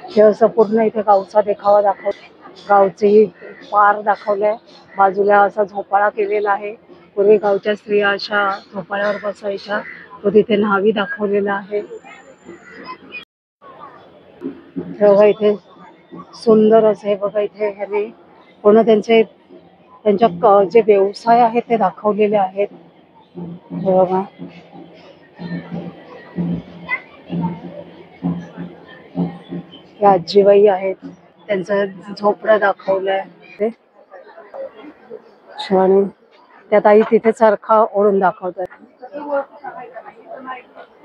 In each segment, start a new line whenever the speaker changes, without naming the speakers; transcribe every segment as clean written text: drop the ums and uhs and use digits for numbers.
हे असं पूर्ण इथे गावचा देखावा गावची पार दाखवलाय। बाजूला असा झोपाळा केलेला आहे। पूर्वी गावच्या स्त्रिया अशा झोपाळ्यावर बसायच्या, तो तिथे न्हावी दाखवलेला आहे। बघा इथे सुंदर असे बघा इथे ह्याने पूर्ण त्यांच्या जे व्यवसाय आहेत ते दाखवलेले आहेत। बघा या आजीबाई आहेत, त्यांचं झोपडं दाखवलंय ते छान। त्या ताई तिथे चरखा ओढून दाखवतात।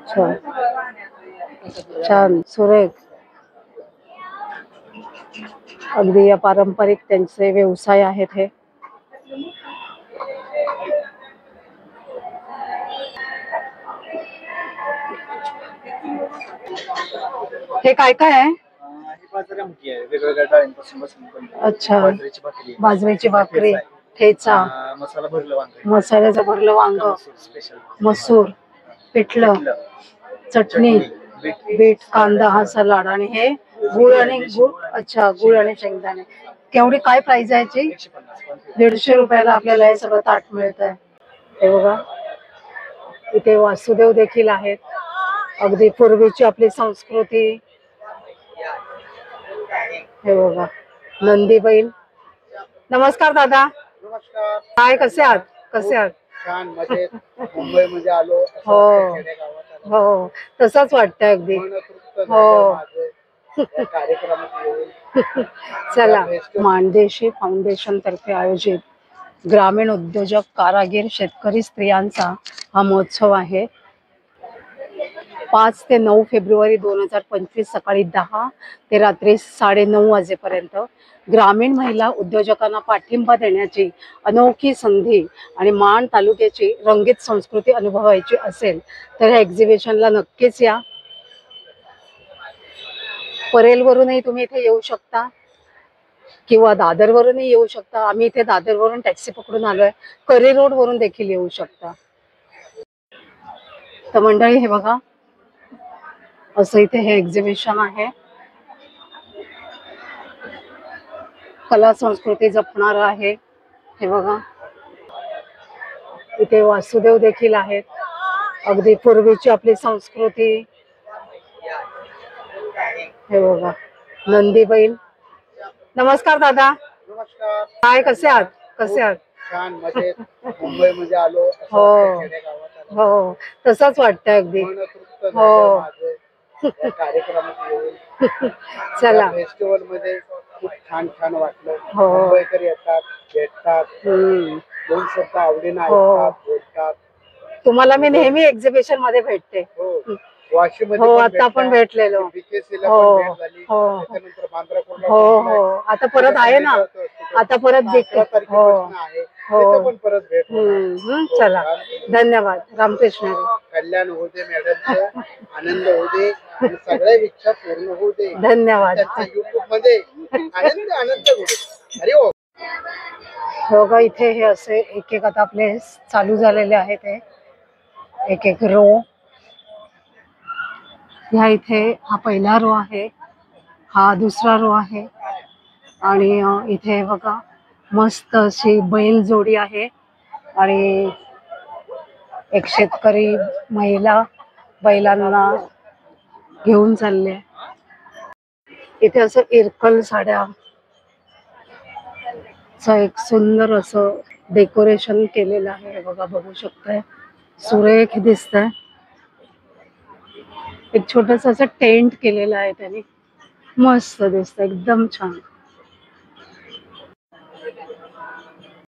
छान छान सुरेख। अगदी या पारंपरिक त्यांचे व्यवसाय आहेत हे। हे काय काय आहे? अच्छा, बाजरीची भाकरी, ठेचा, मसाल्याचं भरलं वांग, मसूर, पिठलं, चटणी, बीट, कांदा हा सलाड आणि हे गुळ आणि अच्छा गुळ आणि शेंगदाणे। केवढी काय प्राइस आहे याची? 150 रुपयाला आपल्याला हे सगळं ताट मिळतंय। हे बघा इथे वासुदेव देखील आहेत। अगदी पूर्वीची आपली संस्कृती। हे बघा नंदी बैल। नमस्कार दादा।
नमस्कार।
काय कसे आहात? कसे आहात?
छान मजेत। मुंबई मध्ये आलो।
हो हो तसंच वाटतं अगदी। हो चला, माणदेशी फाउंडेशन तर्फे आयोजित ग्रामीण उद्योजक, कारागीर, शेतकरी स्त्रियांचा हा महोत्सव आहे। 5 ते 9 फेब्रुवारी 2025 सकाळी 10 ते रात्री 9:30 वाजेपर्यंत ग्रामीण महिला उद्योजकांना पाठिंबा देण्याची अनोखी संधी आणि माण तालुक्याची रंगीत संस्कृती अनुभवायची असेल तर या एक्झिबिशनला नक्कीच या। परेलवरूनही तुम्ही इथे येऊ शकता किंवा दादरवरूनही येऊ शकता। आम्ही इथे दादरवरून टॅक्सी पकडून आलोय। करी रोड वरून देखील येऊ शकता। तर मंडळी हे बघा असं इथे हे एक्झिबिशन आहे। कला संस्कृती जपणार आहे। हे बघा इथे वासुदेव देखील आहेत। अगदी पूर्वीची आपली संस्कृती। हे बघा नंदी बैल। नमस्कार दादा।
नमस्कार।
काय कसे आहात? कसे आहात?
छान मजेत। मुंबई मध्ये आलो।
हो हो तसंच वाटतं अगदी। हो चला,
फेस्टिवल मध्ये खूप छान छान वाटलं।
हो
मुंबईकर येतात, भेटतात, दोन शब्द आवडीने ऐकतात, बोलतात। तुम्हाला मी नेहमी एक्झिबिशन मध्ये भेटते। हो आता पण भेटलेलो। हो हो हो आता परत आहे ना, आता परत भेटते। हो हो चला धन्यवाद। रामकृष्ण कल्याण होऊ दे मॅडमचं, आनंद होऊ दे, सगळ्या इच्छा पूर्ण होऊ दे। धन्यवाद। युट्यूब मध्ये आनंद आनंद होऊ दे। अरे हो
बघा इथे हे असे एक एक आता आपले चालू झालेले आहेत। हे एक एक रो। ह्या इथे हा पहिला रो आहे, हा दुसरा रो आहे आणि इथे बघा मस्त अशी बैल जोडी आहे आणि एक शेतकरी महिला बैलांना घेऊन चालले। इथे असं इरकल साड्या एक सुंदर असं डेकोरेशन केलेलं आहे। बघा बघू शकताय सुरेख दिसतंय। एक छोटस असं टेंट केलेलं आहे त्यांनी, मस्त दिसतं एकदम छान।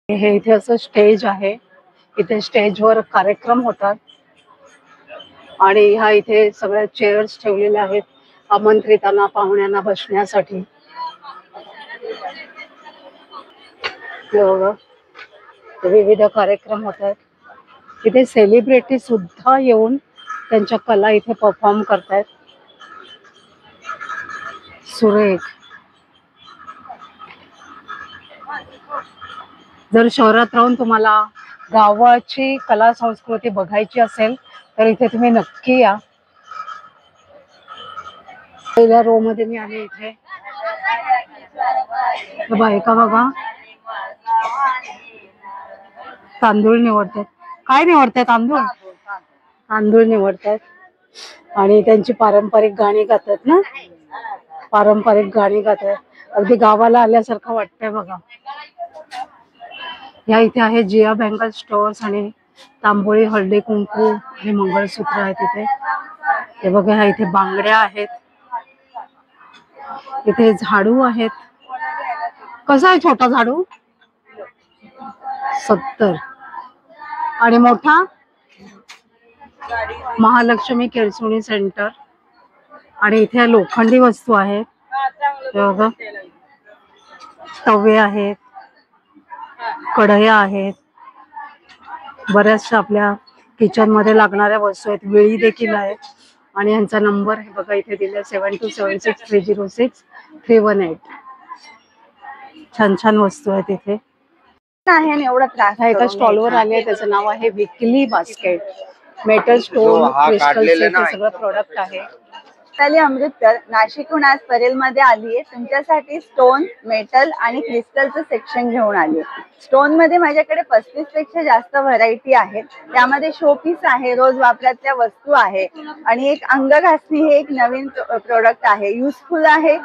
हे इथे असं स्टेज आहे। इथे स्टेजवर कार्यक्रम होतात आणि ह्या इथे सगळ्या चेअर्स ठेवलेल्या आहेत आमंत्रितांना पाहुण्यांना बसण्यासाठी। विविध कार्यक्रम होतात। इथे सेलिब्रिटी सुद्धा येऊन त्यांच्या कला इथे परफॉर्म करतायत। सुरेख। जर शहरात राहून तुम्हाला गावाची कला संस्कृती बघायची असेल तर इथे तुम्ही नक्की या। पहिल्या रो मध्ये मी आले इथे. बायका बघा तांदूळ निवडतात. काय निवडतात? तांदूळ. तांदूळ निवडतात आणि त्यांची पारंपरिक गाणी गातात ना. पारंपरिक गाणी गातात. अगदी गावाला आल्यासारखं वाटतंय बघा. या इथे आहे जिया बँगल स्टोअर्स आणि तांबोळी हळदी कुंकू आणि मंगळसूत्र आहेत इथे. हे बघा ह्या इथे बांगड्या आहेत. इथे झाडू आहेत. कसा आहे छोटा झाडू? 70. आणि मोठा? महालक्ष्मी केळसुणी सेंटर. आणि इथे लोखंडी वस्तू आहेत. बघा तवे आहेत, कढया आहेत, बऱ्याचशा आपल्या किचन मध्ये लागणाऱ्या वस्तू आहेत. वेळी देखील आहेत. आणि यांचा नंबर हे बघा इथे दिला 7276306318. छान छान वस्तू आहेत इथे.
एवढा त्रास
एका स्टॉलवर आले. त्याचं नाव आहे विकली बास्केट. मेटल स्टोन क्रिस्टल सगळं प्रोडक्ट आहे.
अमृतकर नाशिकहून आज परेल मध्ये आलीये. तुमच्यासाठी स्टोन, मेटल आणि क्रिस्टलचं सेक्शन घेऊन आली. स्टोन मध्ये माझ्याकडे 35 पेक्षा जास्त व्हरायटी आहेत. त्यामध्ये शोपीस आहे, रोज वापरातल्या वस्तू आहे आणि एक अंगघासणी हे एक नवीन प्रोडक्ट आहे. युजफुल आहे,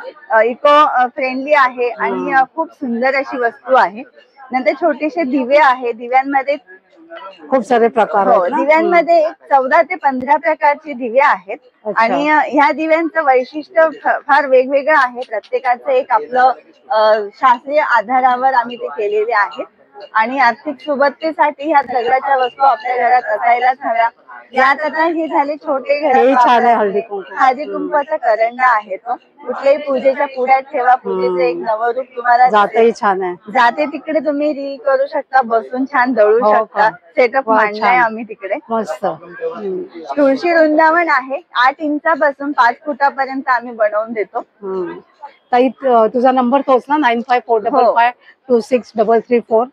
इको फ्रेंडली आहे आणि खूप सुंदर अशी वस्तू आहे. नंतर छोटेसे दिवे आहे. दिव्यांमध्ये
खूप सारे प्रकार आहेत.
दिव्यांमध्ये 14 ते 15 प्रकारचे दिवे आहेत. आणि ह्या दिव्यांचं वैशिष्ट्य फार वेगवेगळं आहे. प्रत्येकाचं एक आपलं शास्त्रीय आधारावर आम्ही ते केलेले आहेत. आणि आर्थिक सुबत्तेसाठी ह्या दगडाच्या वस्तू आपल्या घरात असायलाच हव्या. यात आता हे झाले छोटे घर. हळदी कुंकवाचा करंडा आहे. तो कुठल्याही पूजेच्या पुढ्यात ठेवा. पूजेचं एक नवरूप तुम्हाला
जातेही छान आहे.
जाते तिकडे तुम्ही रील करू शकता, बसून छान दळू शकता. सेटअप मांडलाय आम्ही तिकडे.
मस्त.
तुळशी वृंदावन आहे. 8 इंचापासून 5 फुटापर्यंत आम्ही बनवून देतो.
ताई तुझा नंबर तोच ना? 9545526334.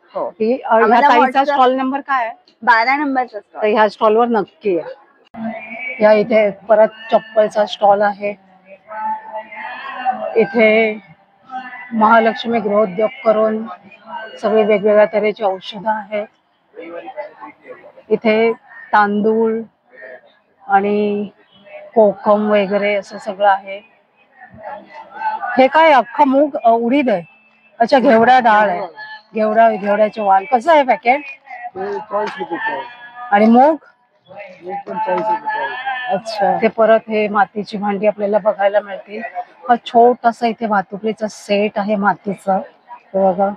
ताईचा स्टॉल नंबर काय आहे?
12 नंबरचा स्टॉल.
तर ह्या स्टॉलवर नक्की या. या इथे परत चप्पलचा स्टॉल आहे. इथे महालक्ष्मी गृहोद्योग करून सगळे वेगवेगळ्या तऱ्हेची औषधं आहेत. इथे तांदूळ आणि कोकम वगैरे असं सगळं आहे. हे काय अख्खा मूग उडीद आहे. अच्छा, घेवडा डाळ आहे. घेवड्याचे वाल. कसं आहे पॅकेट?
40 रुपये.
आणि मूग?
40 रुपये.
अच्छा. ते परत हे मातीची भांडी आपल्याला बघायला मिळतील. हा छोटासा इथे भातुकलीचा सेट आहे मातीचा. बघा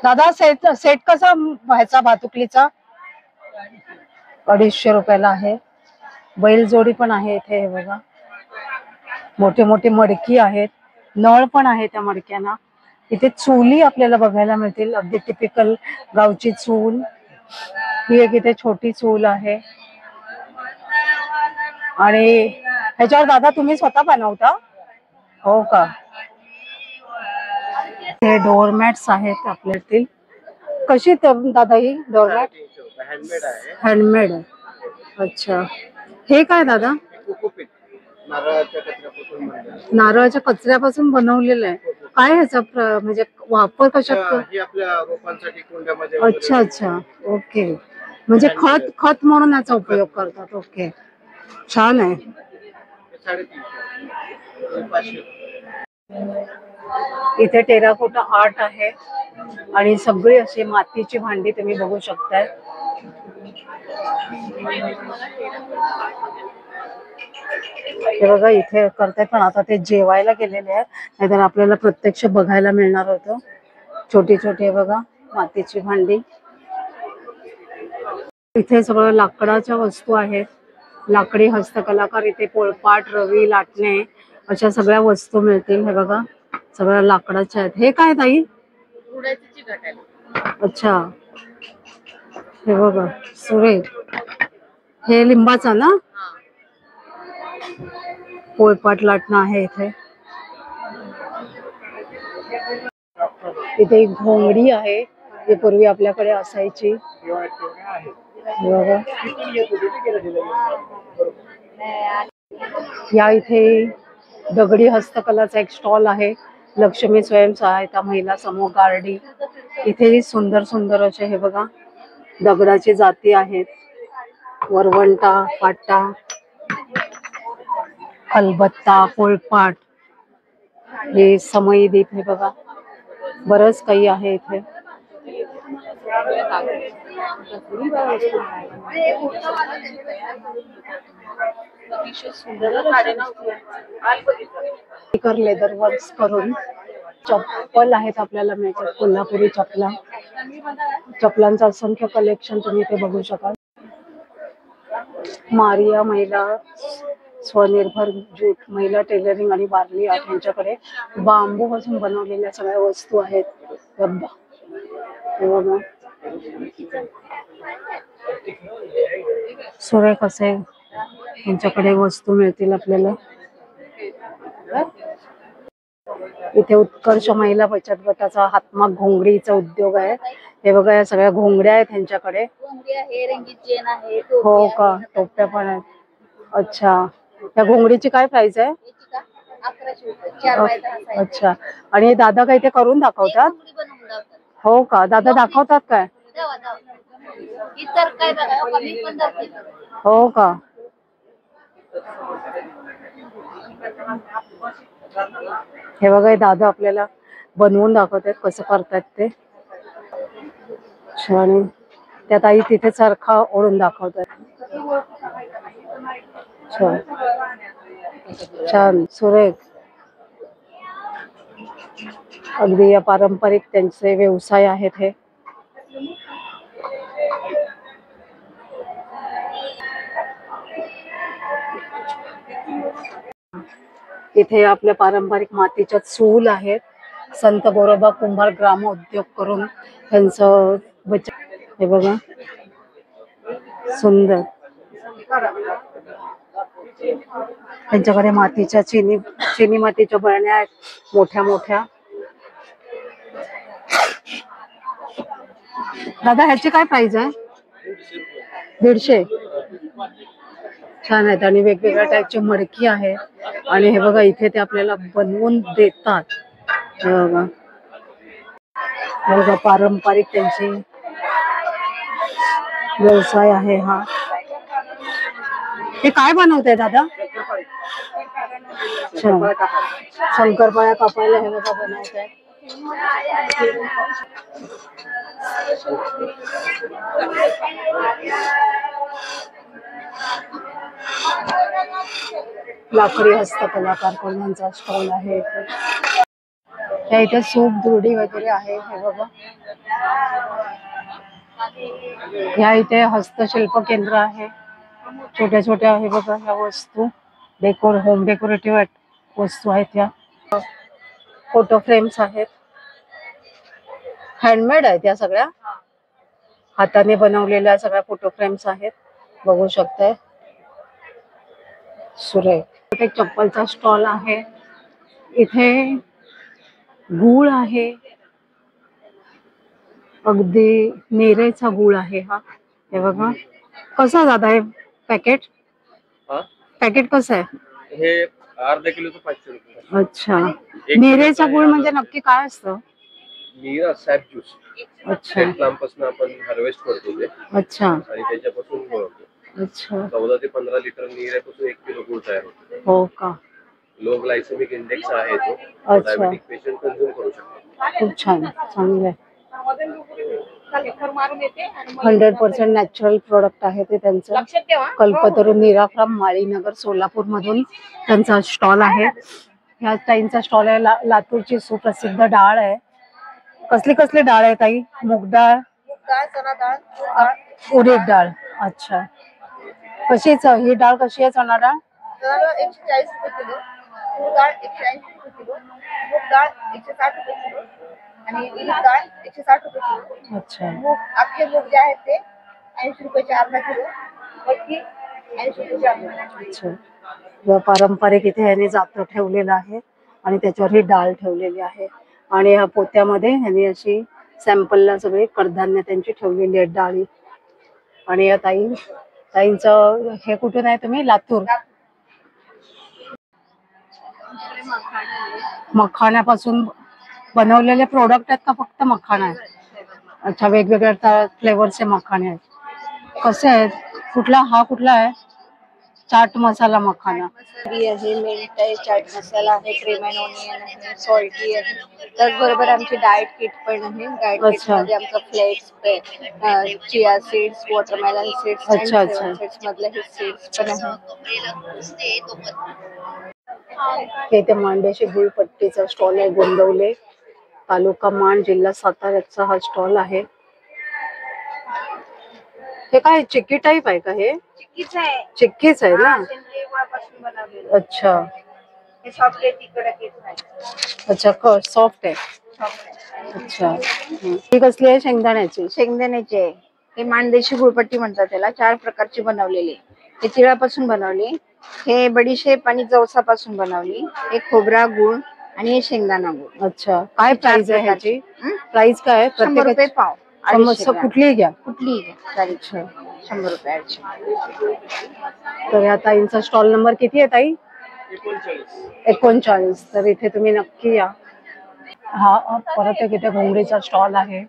दादा, सेट कसा व्हायचा भातुकलीचा? 250 रुपयाला आहे. बैलजोडी पण आहे इथे. हे बघा मोठे मोठे मडकी आहेत. नळ पण आहे त्या मडक्यांना. इथे चुली आपल्याला बघायला मिळतील. अगदी टिपिकल गावची चूल. ही एक इथे छोटी चूल आहे. आणि ह्याच्यावर दादा तुम्ही स्वतः बनवता? हो का? हे डोरमॅट्स आहेत आपल्यातील. कशी दादा ही डोरमॅट? हँडमेड आहे. अच्छा. हे काय दादा? नारळाच्या कचऱ्यापासून बनवलेलं आहे. काय ह्याचा म्हणजे वापर कशात? अच्छा अच्छा. ओके. म्हणजे खत म्हणून याचा उपयोग करतात. ओके, छान आहे. इथे टेराकोटा आर्ट आहे आणि सगळी अशी मातीची भांडी तुम्ही बघू शकताय. हे बघा इथे करतायत, पण आता ते जेवायला गेलेले आहेत. नाहीतर आपल्याला प्रत्यक्ष बघायला मिळणार होतं. छोटी छोटी बघा मातीची भांडी. इथे सगळं लाकडाच्या वस्तू आहेत. लाकडी हस्तकलाकार इथे पोळपाट, रवी, लाटणे अशा सगळ्या वस्तू मिळतील. हे बघा सगळ्या लाकडाच्या आहेत. हे काय ताई? अच्छा. हे बघा सुरेख. हे लिंबाचा ना? पोळपाट लाटणं आहे इथे. इथे एक घोंगडी आहे जी पूर्वी आपल्याकडे असायची. या इथे दगडी हस्तकलाचा एक स्टॉल आहे. लक्ष्मी स्वयंसहायता महिला समूह गार्डी. इथेही सुंदर सुंदर असे हे बघा दगडाची जाती आहेत. वरवंटा, पाटा, खलबत्ता, पोळपाट, हे समई दीप, हे बघा बरंच काही आहे इथे. लेदर वर्क्स करून चप्पल आहेत आपल्याला मिळतात. कोल्हापुरी चपला, चपलांचं असंख्य कलेक्शन तुम्ही इथे बघू शकाल. मारिया महिला स्वनिर्भर जूट, महिला टेलरिंग आणि वारली आर्ट यांच्याकडे बांबू पासून बनवलेल्या सगळ्या वस्तू आहेत. सुरेख असे यांच्याकडे वस्तू मिळतील आपल्याला. इथे उत्कर्ष महिला बचत गटाचा हातमाग घोंगडीचा उद्योग आहे. हे बघा या सगळ्या घोंगड्या आहेत त्यांच्याकडे. हो का, टोप्या पण आहेत. अच्छा, त्या घोंगडीची काय प्राइस आहे? अच्छा, आणि हे दादा काही ते करून दाखवतात? हो का, दादा दाखवतात काय? हो का, हे बघा दादा आपल्याला बनवून दाखवतात कसं करतात ते. आणि त्या ताई तिथे चरखा ओढून दाखवतात. छान छान सुरेख. अगदी या पारंपरिक त्यांचे व्यवसाय आहेत हे. इथे आपल्या पारंपरिक मातीच्या चूल आहेत. संत गोरोबा कुंभार ग्राम उद्योग करून त्यांचं बचत. हे बघा सुंदर. त्यांच्याकडे मातीच्या चिनी मातीच्या बरण्या आहेत मोठ्या मोठ्या. दादा ह्याची काय प्राइस आहे? 150. छान आहेत. आणि वेगवेगळ्या टाईपची मडकी आहे. आणि हे बघा इथे ते आपल्याला बनवून देतात. हे बघा, हे बघा पारंपरिक त्यांची व्यवसाय आहे हा. हे काय बनवताय दादा? शंकरपाळ्या कापायला हे बघा बनवताय. लाकडी हस्तकला कारखान्यांचा स्टॉल आहे. त्या इथे सूप दुर्डी वगैरे आहे. हे बघा ह्या इथे हस्तशिल्प केंद्र आहे. छोट्या छोट्या आहे बघा ह्या वस्तू. होम डेकोरेटिव्ह वस्तू आहेत. या फोटो फ्रेम्स आहेत. हँडमेड आहेत या सगळ्या. हाताने बनवलेल्या सगळ्या फोटो फ्रेम्स आहेत. बघू शकताय. सुरेख. एक चप्पलचा स्टॉल आहे. इथे गूळ आहे. अगदी नेरेचा गूळ आहे हा. हे बघा कसं दादा हे पॅकेट? पॅकेट कसं आहे?
हे अर्धा किलोचं 500 रुपये.
अच्छा, नेरेचा गूळ म्हणजे नक्की काय असतं?
Neera sap juice.
अच्छा,
प्लांटपासून आपण हार्वेस्ट करतो ते.
अच्छा,
आणि त्याच्यापासून बनवतो.
अच्छा,
14 ते 15 लिटर नीऱ्यापासून 1 किलो गूळ तयार होतो.
हो का.
लो ग्लायसेमिक इंडेक्स आहे तो.
अच्छा,
डायबिटिक पेशंट कंझ्युम करू शकतो.
खूप छान, चांगलं आहे. 100% नॅचरल प्रोडक्ट आहे ते त्यांचं. कल्पतरू नीरा फ्रॉम माळीनगर सोलापूर मधून त्यांचा स्टॉल आहे. ह्या ताईंचा स्टॉल आहे. लातूरची सुप्रसिद्ध डाळ आहे. कसली कसली डाळ आहे ताई? मूग डाळ,
चणा डाळ,
उडीद डाळ. अच्छा, कशीच ही डाळ कशी आहे? चणा डाळ
140 रुपये किलो, मूग डाळ 180 रुपये किलो, मूग डाळ 160 रुपये किलो आणि उडीद डाळ 160 रुपये किलो.
अच्छा,
मूग अख्खे मूग जे आहेत ते 80 रुपयाचे अर्धा किलो, मटकी 80 रुपयाचे अर्धा.
अच्छा, पारंपरिक इथे ह्याने जातं ठेवलेलं आहे आणि त्याच्यावर ही डाळ ठेवलेली आहे. आणि ह्या पोत्यामध्ये ह्याने अशी सॅम्पलला सगळे कडधान्य त्यांची ठेवलेली आहेत डाळी. आणि या ताईंचं हे कुठून आहे तुम्ही? लातूर. मखाण्यापासून बनवलेले प्रोडक्ट आहेत का फक्त मखाना आहे? अच्छा, वेगवेगळ्या फ्लेवरचे मखाने आहेत. कसे आहेत? कुठला आहे? चाट मसाला मखाना
आहे, मिल्ट आहे, चाट मसाला आहे, क्रीम अँड ओनियन आहे, सॉल्टी आहे. त्याचबरोबर आमची डाएट किट पण आहे. डाएट किट
अच्छा.
मध्ये आमचं flax, chia seeds, watermelon seeds,
अच्छा, अच्छा.
सीड्स मधले हे सीड्स पण आहे.
इथे मांड्याची गुळपट्टीचा स्टॉल आहे. गोंदवले, तालुका माण, जिल्हा साताऱ्याचा हा स्टॉल आहे. हे काय चिक्की टाईप आहे का? हे चिक्कीच आहे ना? अच्छा अच्छा, सॉफ्ट आहे. अच्छा, ही कसली आहे? शेंगदाण्याची.
शेंगदाण्याची आहे. हे मांदेशी गुळपट्टी म्हणतात त्याला. 4 प्रकारची बनवलेली. हे तिळापासून बनवली, हे बडीशेप आणि जवसापासून बनवली, हे खोबरा गुळ आणि हे शेंगदाणा गुळ.
अच्छा, काय प्राइस आहे ह्याची? प्राइस काय आहे?
100 रुपये पाव.
कुठलीही घ्या.
कुठलीही घ्या. 100 रुपयाची.
तर या ताईंचा स्टॉल नंबर किती आहे ताई? 39. तर इथे तुम्ही नक्की या. हा परत एक इथे घोंगडीचा स्टॉल आहे.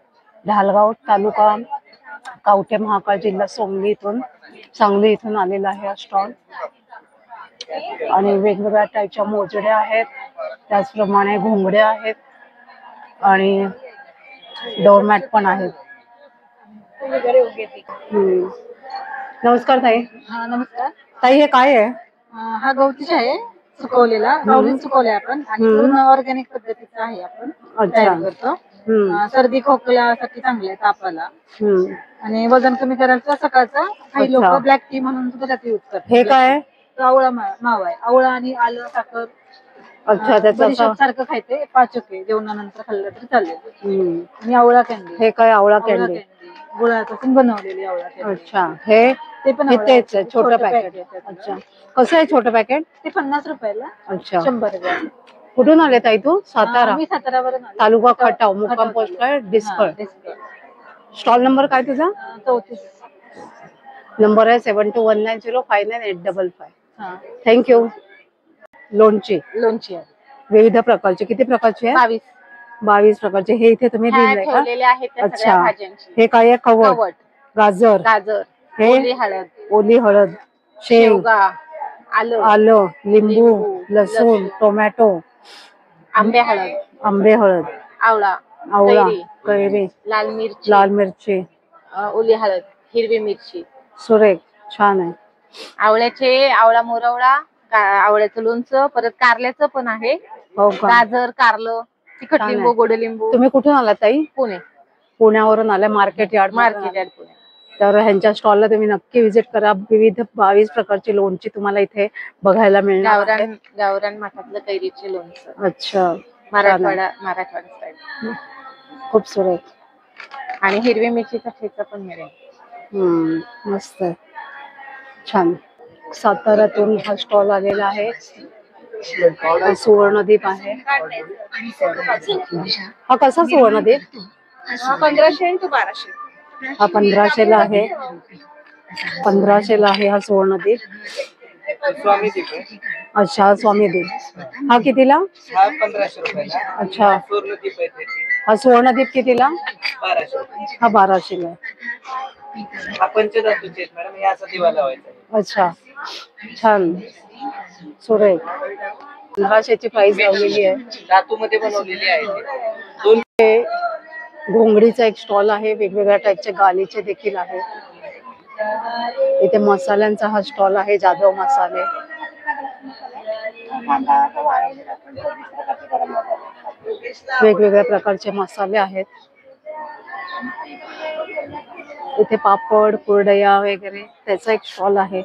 ढालगाव, तालुका कावटे महाकाळ, जिल्हा सांगली इथून आलेला आहे हा स्टॉल. आणि वेगवेगळ्या टाईपच्या मोजड्या आहेत, त्याचप्रमाणे घोंगड्या आहेत आणि डोरमॅट पण आहेत. नमस्कार ताई.
हा नमस्कार
ताई, हे काय आहे?
हा गवतीचा आहे, सुकवलेला. गावठी सुकवले आपण आणि पूर्ण ऑर्गॅनिक पद्धतीचा आहे. आपण तयार करतो. सर्दी खोकल्यासाठी चांगले आहे, तापाला. आणि वजन कमी करायचं सकाळचं. काही लोक ब्लॅक टी म्हणून सुद्धा त्यात यूज करतात.
हे काय?
आवळा मावा आहे. आवळा आणि आलं, साखर.
अच्छा, त्याचं
सारखं खायचे, पाचक आहे. जेवणानंतर खाल्लं तरी चालेल. आणि आवळा कॅन्डी.
हे काय? आवळा कॅन्डी
गुळापासून बनवलेली आवळा कॅन्डी.
अच्छा, हे
ते पण
तेच आहे, छोटं पॅकेट. अच्छा, कसं आहे छोटं पॅकेट?
ते 50 रुपयाला.
अच्छा,
100 ग्रॅम.
कुठून आले ताई तू? सातारा.
मी सातारावरून आले.
तालुका खटाव, मुक्काम पोस्ट काय? डिस्कळ. स्टॉल नंबर काय तुझा?
34.
नंबर आहे 7219059855. थँक्यू. लोणची
आहे.
विविध प्रकारचे. किती प्रकारचे आहे? 22 प्रकारचे. हे इथे तुम्ही दिले का? अच्छा, हे काय आहे? कवट, गाजर, हे ओली हळद, शेंग, आलं, लिंबू, लसूण, टोमॅटो, आंबे हळद, आवळा, कैरी, लाल मिरची,
ओली हळद, हिरवी मिरची.
सुरेख, छान आहे.
आवळा मोरवळा, आवळ्याचं लोणचं, परत कारल्याचं पण आहे.
हो का?
गाजर, कारलं, तिखट लिंबू, गोड लिंबू.
तुम्ही कुठून आला ताई? पुण्यावरून आलाय. Market yard.
पुणे.
तर ह्यांच्या स्टॉलला तुम्ही नक्की व्हिजिट करा. विविध 22 प्रकारची लोणची तुम्हाला इथे बघायला मिळणार.
गावरान माठातलं कैरीचे लोणचं.
अच्छा,
मराठवाडा स्टाईल.
खूप सुरेख.
आणि हिरवी मिरचीचा ठेचा पण मिळेल.
मस्त आहे, छान. साताऱ्यातून हा स्टॉल आलेला आहे. सुवर्णदीप आहे. हा कसा सुवर्णदीप?
1500 to 1200.
हा 1500 आहे. 1500 आहे हा सुवर्णदीप. अच्छा, स्वामीदीप. हा कितीला?
1500 रुपयाला.
अच्छा, हा सुवर्णदीप कितीला? 1200. हा 1200 आहे.
हा पंचधातूचे आहेत मॅडम, हे असा दिवा लावायचा.
अच्छा, छान, सुरेख. 1500 ची प्राइस लावलेली आहे.
धातूमध्ये बनवलेली आहे.
घोंगडीचा एक स्टॉल आहे. वेगवेगळ्या टाईपचे गालीचे देखील आहे. इथे मसाल्यांचा हा स्टॉल आहे. जाधव मसाले. वेगवेगळ्या प्रकारचे मसाले आहेत. इथे पापड, कुरडया वगैरे त्याचा एक स्टॉल आहे.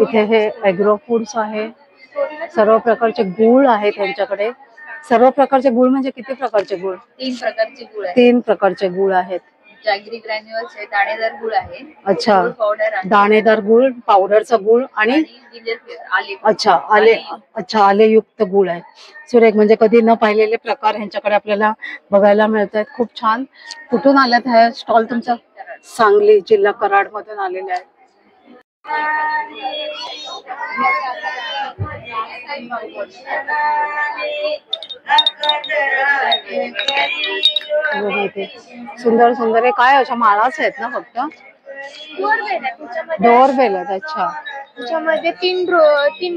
इथे हे ॲग्रो फूड्स आहे. सर्व प्रकारचे गुळ आहे त्यांच्याकडे. सर्व प्रकारचे गुळ म्हणजे किती प्रकारचे गुळ?
3 प्रकारचे गुळ आहेत.
3 प्रकारचे गुळ आहेत.
जॅगरी ग्रॅन्युअल्स आहे, दाणेदार गुळ आहे.
अच्छा,
पावडर आहे,
दाणेदार गुळ, पावडरचा गुळ आणि अच्छा आलेयुक्त गुळ आहे. सुरेख, म्हणजे कधी न पाहिलेले प्रकार ह्यांच्याकडे आपल्याला बघायला मिळत आहेत. खूप छान. कुठून आल्यात हे स्टॉल तुमचा? सांगली, जिल्हा कराड मधून आलेले आहे. बघा इथे सुंदर सुंदर आहे. काय अशा माळाच आहेत ना फक्त? डोअरबेल आहेत. अच्छा
त्याच्यामध्ये तीन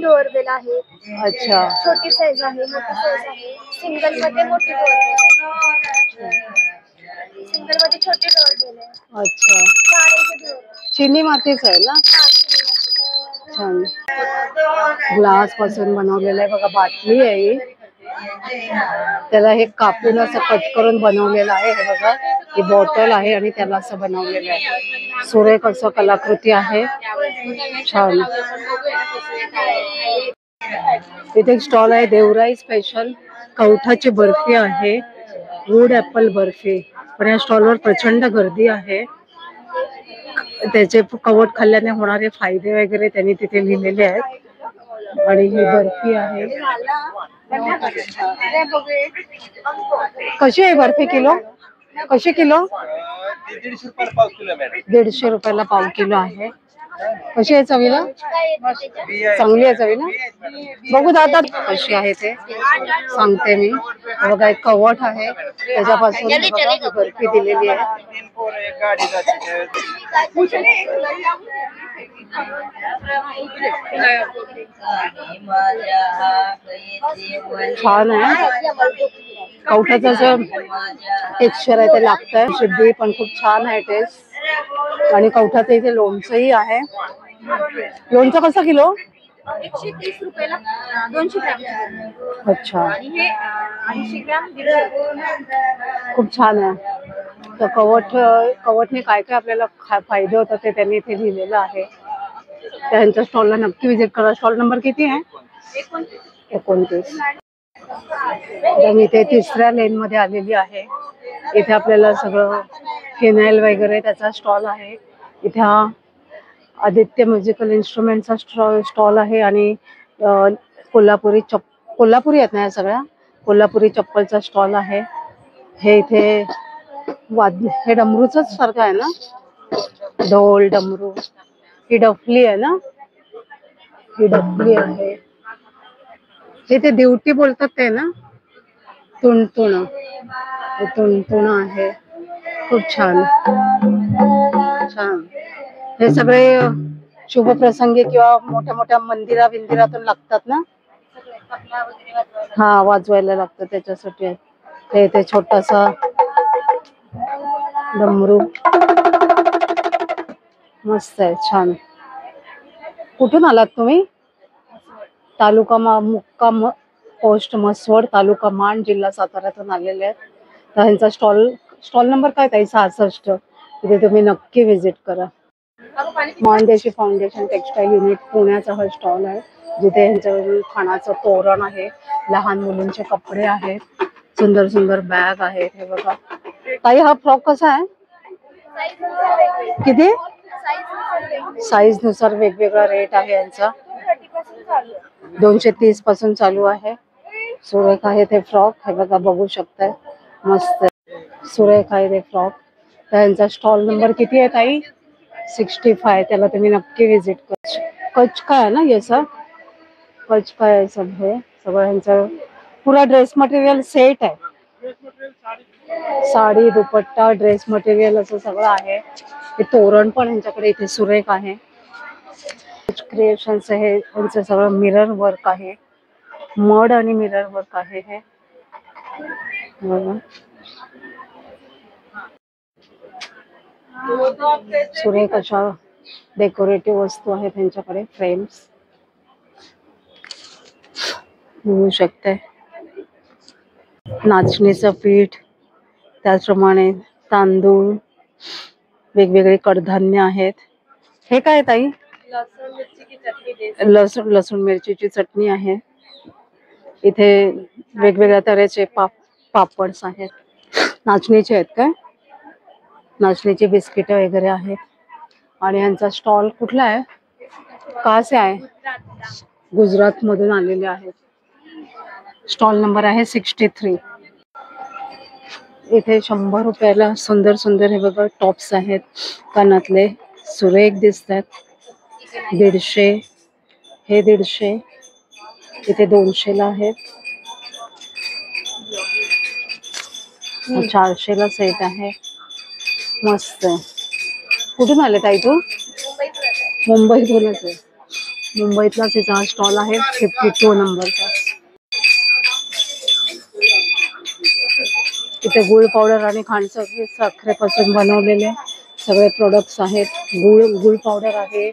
डोअरबेल आहेत.
अच्छा
छोटी साईज आहे, मोठी साईज आहे. सिंगल मध्ये मोठी डोअरबेल आहे, सिंगल मध्ये छोटी डोअरबेल आहे.
अच्छा
डोअर
चिनी मातीच आहे ना? छान. ग्लास पासून बनवलेलं आहे बघा. बाटली आहे ही. त्याला हे कापून असं कट करून बनवलेलं आहे. हे बघा ही बॉटल आहे आणि त्याला असं बनवलेलं आहे. सुरेख असं कलाकृती आहे. छान. इथे एक स्टॉल आहे देवराई स्पेशल. कवठाची बर्फी आहे, वूड ऍपल बर्फी. पण या स्टॉलवर प्रचंड गर्दी आहे. त्याचे कवट खाल्ल्याने होणारे फायदे वगैरे त्यांनी तिथे लिहिलेले आहेत. आणि ही बर्फी आहे. कशी आहे बर्फी किलो? कशी किलो?
150 रुपये पाव किलो मॅडम.
150 रुपयाला पाव किलो आहे. कशी आहे चवीला? चांगली आहे चवीला. बघू दादा कशी आहे ते सांगते मी. बघा एक कवट आहे, त्याच्यापासून बघा ही बर्फी दिलेली आहे. छान आहे. कवठाचं असं टेक्स्चर आहे ते लागतंय. शिड्डी पण खूप छान आहे टेस्ट. आणि कवठाचं इथे लोणचंही आहे. लोणचं कसं किलो?
130 रुपयाला 200 ग्रॅम.
अच्छा
आणि हे 80 ग्रॅम 150.
खूप छान आहे. तर कवठने काय काय आपल्याला फायदे होतात ते त्यांनी इथे लिहिलेलं आहे. त्यांच्या स्टॉलला नक्की विजिट करा. स्टॉल नंबर किती आहे? 29. तर मी इथे 3ऱ्या लेन मध्ये आलेली आहे. इथे आपल्याला सगळं फिनाईल वगैरे त्याचा स्टॉल आहे. इथे हा आदित्य म्युझिकल इन्स्ट्रुमेंटचा स्टॉल आहे. आणि कोल्हापुरी आहेत ना या सगळ्या? कोल्हापुरी चप्पलचा स्टॉल आहे. हे इथे हे डमरूच सारखं आहे ना? ढोल डमरू. ही डफली आहे ना? ही डफली आहे. हे ते दिवटी बोलतात ते ना? तुणतुण. तुणतुण आहे. खूप छान छान. हे सगळे शुभ प्रसंगी किंवा मोठ्या मोठ्या मंदिरातून लागतात ना? हा वाजवायला लागतं त्याच्यासाठी आहे. हे ते छोटासा डमरू मस्त आहे. छान. कुठून आलात तुम्ही? तालुका मुक्काम पोस्ट मसवड, तालुका माण, जिल्हा साताऱ्यातून आलेले आहेत. तर ह्यांचा स्टॉल नंबर काय ताई? 66. तिथे तुम्ही नक्की व्हिजिट करा. मानदेशी फाउंडेशन टेक्सटाईल युनिट पुण्याचा हा स्टॉल आहे, जिथे ह्यांच्याकडे खाण्याचं तोरण आहे, लहान मुलींचे कपडे आहेत, सुंदर सुंदर बॅग आहेत. हे बघा ताई, हा फ्रॉक कसा आहे? किती? साईज नुसार वेगवेगळा रेट आहे यांचा. 230 पासून चालू आहे. सुरेख आहे ते फ्रॉक. हे बघा बघू शकताय. मस्त सुरेख आहे ते फ्रॉक. तर यांचा स्टॉल नंबर किती आहे ताई? 65. त्याला तुम्ही नक्की विजिट करा. कच का आहे ना ये सब? कच का आहे सब. हे सगळं ह्यांचं पुरा ड्रेस मटेरियल सेट आहे. साडी, दुपट्टा, ड्रेस मटेरियल असं सगळं आहे. हे तोरण पण ह्यांच्याकडे इथे सुरेख आहे. क्रिएशन्स हे ह्यांचं सगळं मिरर वर्क आहे. मड आणि मिरर वर्क आहे हे बघा. सुरेख अशा डेकोरेटिव्ह वस्तू आहेत त्यांच्याकडे. फ्रेम्स बघू शकते. नाचणीचं पीठ, त्याचप्रमाणे तांदूळ, वेगवेगळे कडधान्य आहेत. हे काय ताई? लसूण मिरचीची चटणी आहे. इथे वेगवेगळ्या तऱ्हेचे पापड्स आहेत. नाचणीचे आहेत काय? नाचणीची बिस्किट वगैरे आहेत. आणि यांचा स्टॉल कुठला आहे? कहाँ से आहे? गुजरात मधून आलेले आहेत. स्टॉल नंबर आहे 63. इथे 100 रुपयाला सुंदर सुंदर हे बघा टॉप्स आहेत कानातले. सुरेख दिसतात. 150. हे 150. इथे 200 ला आहेत. 400 ला सेट आहे. मस्त आहे. कुठून आले ताई तू? मुंबईतूनच आहे. मुंबईतलाच हिचा स्टॉल आहे 52 नंबरचा. इथे गुळ पावडर आणि खांडसाखर साखरेपासून बनवलेले सगळे प्रोडक्ट्स आहेत. गुळ पावडर आहे,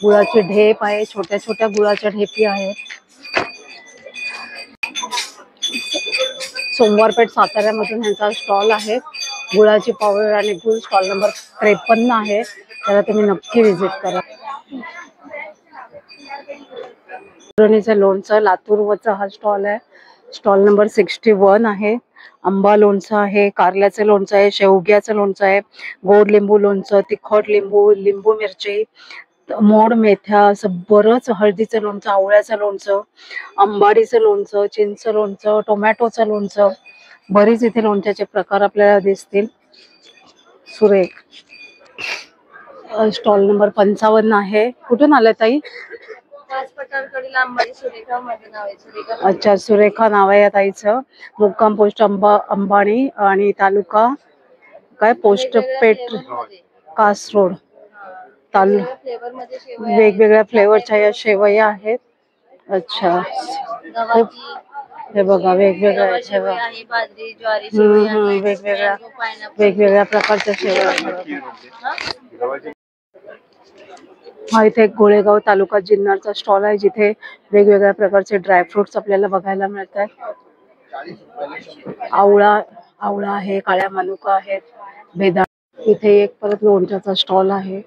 गुळाचे ढेप आहे, छोट्या छोट्या गुळाच्या ढेपी आहेत. सोमवारपेठ साताऱ्यामधून ह्यांचा स्टॉल आहे. गुळाची पावडर आणि गुळ. स्टॉल नंबर 53 आहे. त्याला तुम्ही नक्की व्हिजिट करा. लोणचं लातूरवरचा हा स्टॉल आहे. स्टॉल नंबर 61 आहे. आंबा लोणचं आहे, कारल्याचं लोणचं आहे, शेवग्याचं लोणचं आहे, गोड लिंबू लोणचं, तिखट लिंबू, लिंबू मिरची, मोड मेथ्या, असं बरंच, हळदीचं लोणचं, आवळ्याचं लोणचं, आंबाडीचं लोणचं, चिंच लोणचं, टोमॅटोचं लोणचं, बरीच इथे लोणच्याचे प्रकार आपल्याला दिसतील. सुरेख. स्टॉल नंबर 55 आहे. कुठून आलाय ताई? अच्छा, सुरेखा नाव आहे या ताईचं. मुक्काम पोस्ट अंबाणी आणि तालुका काय? पोस्ट पेठ, कासरोड. वेगवेगळ्या फ्लेवरच्या या शेवया आहेत. अच्छा, हे बघा वेगवेगळ्या वेगवेगळ्या प्रकारच्या शेवया. हा इथे एक गोळेगाव तालुका जिन्नरचा स्टॉल आहे, जिथे वेगवेगळ्या प्रकारचे ड्रायफ्रुट्स आपल्याला बघायला मिळतात. आवळा आहे, काळ्या मनुका आहेत, बेदाण. इथे एक परत लोणच्याचा स्टॉल आहे.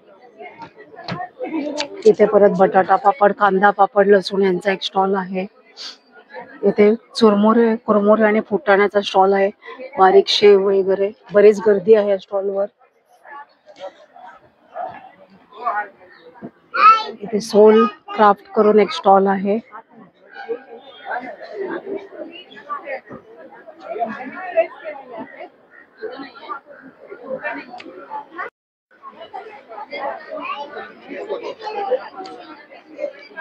इथे परत बटाटा पापड, कांदा पापड, लसूण यांचा एक स्टॉल आहे. इथे चुरमुरे, कुरमुरे आणि फुटाण्याचा स्टॉल आहे. बारीक शेव वगैरे, बरीच गर्दी आहे या स्टॉलवर. इथे सोल क्राफ्ट करून एक स्टॉल आहे.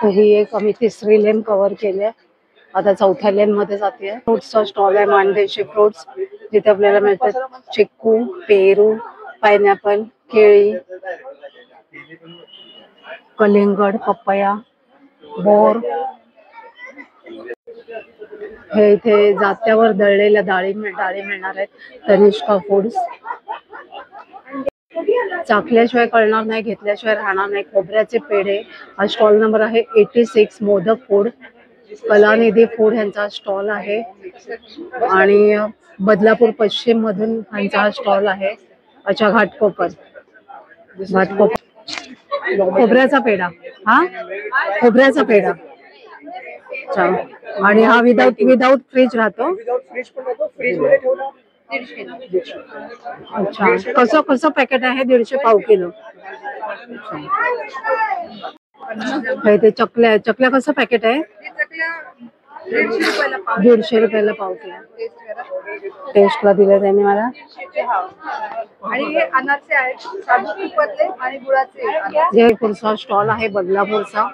ही एक आम्ही 3री लेन कव्हर केली आहे. आता 4थ्या लेन मध्ये जाते. फ्रुट्सचा स्टॉल आहे, मानदेशी फ्रुट्स, जिथे आपल्याला मिळतात चिक्कू, पेरू, पायनॅपल, केळी, कलिंगड, पपया, बोर. हे इथे जात्यावर दळलेल्या डाळी मिळणार आहेत. तनिष्का फूड्स. चाखल्याशिवाय कळणार नाही, घेतल्याशिवाय राहणार नाही. खोबऱ्याचे पेढे. हा स्टॉल नंबर आहे 86. मोदक फूड, कलानिधी फूड ह्यांचा स्टॉल आहे. आणि बदलापूर पश्चिम मधून ह्यांचा हा स्टॉल आहे. अच्छा, घाटकोपर. खोबऱ्याचा पेढा. हा खोबऱ्याचा पेढा. अच्छा, आणि हा विदाउट फ्रीज राहतो. अच्छा, कसं पॅकेट आहे? 150 पाव किलो. ते चकल्या कसं पॅकेट आहे? 150 रुपयाला पाव किलो. टेस्टला दिलं त्यांनी मला.
आणि हे अनारसे आहेत, साधू तुपातले आणि गुळाचे.
जयपूरचा स्टॉल आहे, बदलापूरचा.